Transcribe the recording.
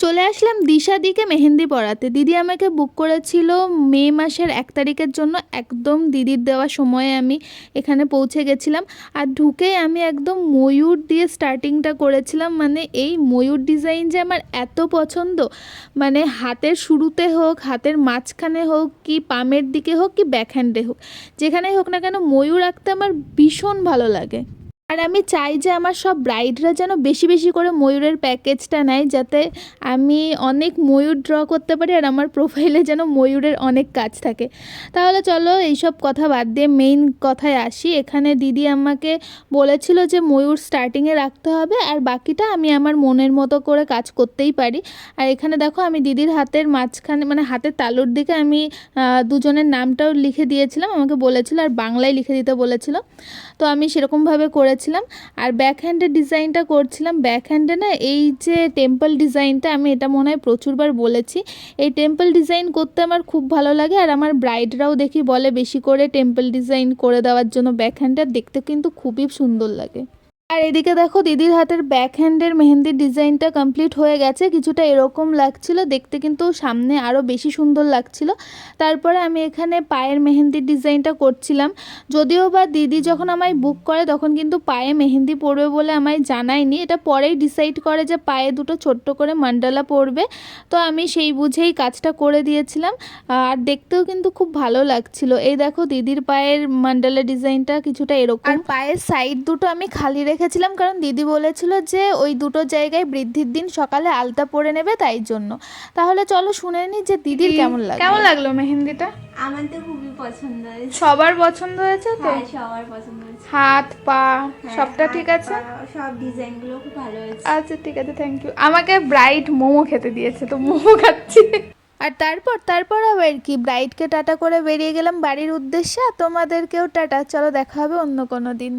চলে আসলাম দিশাদিকে মেহেন্দি পরাতে। দিদি আমাকে বুক করেছিল মে মাসের 1 তারিখের জন্য। একদম দিদির দেওয়া সময়ে আমি এখানে পৌঁছে গেছিলাম। আর ঢুকেই আমি একদম ময়ূর দিয়ে স্টার্টিংটা করেছিলাম। মানে এই ময়ূর ডিজাইন যে আমার এত পছন্দ, মানে হাতের শুরুতে হোক, হাতের মাঝখানে হোক, কি পামের দিকে হোক, কি ব্যাকহ্যান্ডে হোক, যেখানেই হোক না কেন ময়ূর আঁকতে আমার ভীষণ ভালো লাগে। আর আমি চাই যে আমার সব ব্রাইডরা যেন বেশি বেশি করে ময়ূরের প্যাকেজটা নেয়, যাতে আমি অনেক ময়ূর ড্র করতে পারি আর আমার প্রোফাইলে যেন ময়ূরের অনেক কাজ থাকে। তাহলে চলো এইসব কথা বাদ দিয়ে মেইন কথায় আসি। এখানে দিদি আমাকে বলেছিল যে ময়ূর স্টার্টিংয়ে রাখতে হবে, আর বাকিটা আমি আমার মনের মতো করে কাজ করতেই পারি। আর এখানে দেখো আমি দিদির হাতের মাঝখানে, মানে হাতের তালুর দিকে আমি দুজনের নামটাও লিখে দিয়েছিলাম। আমাকে বলেছিল আর বাংলায় লিখে দিতে বলেছিল, তো আমি সেরকমভাবে করেছিলাম। আর ব্যাক হ্যান্ডের ডিজাইনটা করছিলাম। ব্যাক হ্যান্ডে না এই যে টেম্পল ডিজাইনটা, আমি এটা মনে হয় প্রচুরবার বলেছি, এই টেম্পল ডিজাইন করতে আমার খুব ভালো লাগে। আর আমার ব্রাইডরাও দেখি বলে বেশি করে টেম্পল ডিজাইন করে দেওয়ার জন্য ব্যাক হ্যান্ডটা দেখতে কিন্তু খুবই সুন্দর লাগে। আর এদিকে দেখো দিদির হাতের ব্যাক হ্যান্ডের মেহেন্দির ডিজাইনটা কমপ্লিট হয়ে গেছে। কিছুটা এরকম লাগছিল দেখতে, কিন্তু সামনে আরও বেশি সুন্দর লাগছিল। তারপরে আমি এখানে পায়ের মেহেন্দির ডিজাইনটা করছিলাম। যদিও বা দিদি যখন আমায় বুক করে তখন কিন্তু পায়ে মেহেন্দি পড়বে বলে আমায় জানায়নি, এটা পরেই ডিসাইড করে যে পায়ে দুটো ছোট্ট করে মান্ডালা পড়বে। তো আমি সেই বুঝেই কাজটা করে দিয়েছিলাম, আর দেখতেও কিন্তু খুব ভালো লাগছিল। এই দেখো দিদির পায়ের মান্ডালা ডিজাইনটা কিছুটা এরকম। আর পায়ের সাইড দুটো আমি খালি রেখেছিলাম, কারণ দিদি বলেছিল যে ওই দুটো জায়গায় বৃদ্ধির দিন সকালে আলতা পরে নেবে, তাই জন্য। তাহলে চলো শুনে নি যে দিদির কেমন লাগলো মেহেন্দিটা। আমার তো খুবই পছন্দ হয়েছে। সবার পছন্দ হয়েছে তো? হ্যাঁ, সবার পছন্দ হয়েছে। হাত পা সবটা হ্যাঁ, ঠিক আছে? সব ডিজাইনগুলো খুব ভালো হয়েছে। আচ্ছা ঠিক আছে, থ্যাংক ইউ। আমাকে ব্রাইড মোমো খেতে দিয়েছে, তো মোমো খাচ্ছি। আর তারপর আবার কি, ব্রাইডকে টাটা করে বেরিয়ে গেলাম বাড়ির উদ্দেশ্যে। তোমাদেরকেও টাটা, চলো দেখা হবে অন্য কোনো দিন।